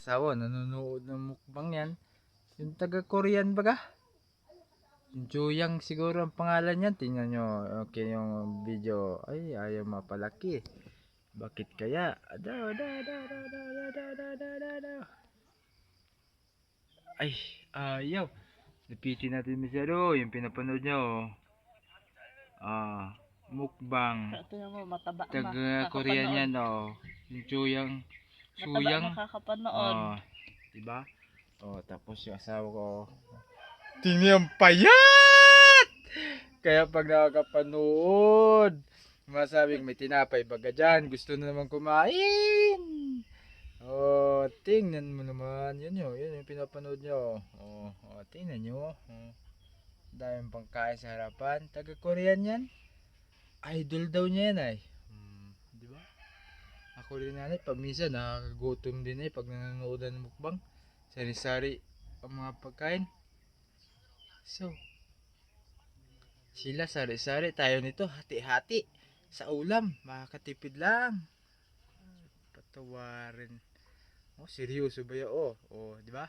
asawa nanonood ng mukbang yan. Yung taga Korean baga. Yung Joyang siguro ang pangalan niyan. Tingnan nyo. Okay yung video. Ay ayaw mapalaki. Bakit kaya? Ay ayaw. Lapitin natin masyado. Yung pinapanood nyo. Mukbang. Ito mo, mataba Taga Korean yan yung Joyang. Suyang. Makakapanood. Diba? Tapos yung asawa ko. Tingnan payat! Kaya pag nakakapanood, masabing may tinapay baga dyan, gusto na naman kumain. Tingnan mo naman. Yun yung pinapanood nyo. Tingnan nyo. Daming pangkain sa harapan. Taga Korean yan. Idol daw niya yan ay. Diba? Ako rin nanay, pag minsan nakakagutom din pag nanonood ng mukbang. Sari-sari ang mga pagkain. So, sila sari-sari, tayo nito hati-hati sa ulam, makakatipid lang. Patawarin. Seryoso ba 'yo? Di ba?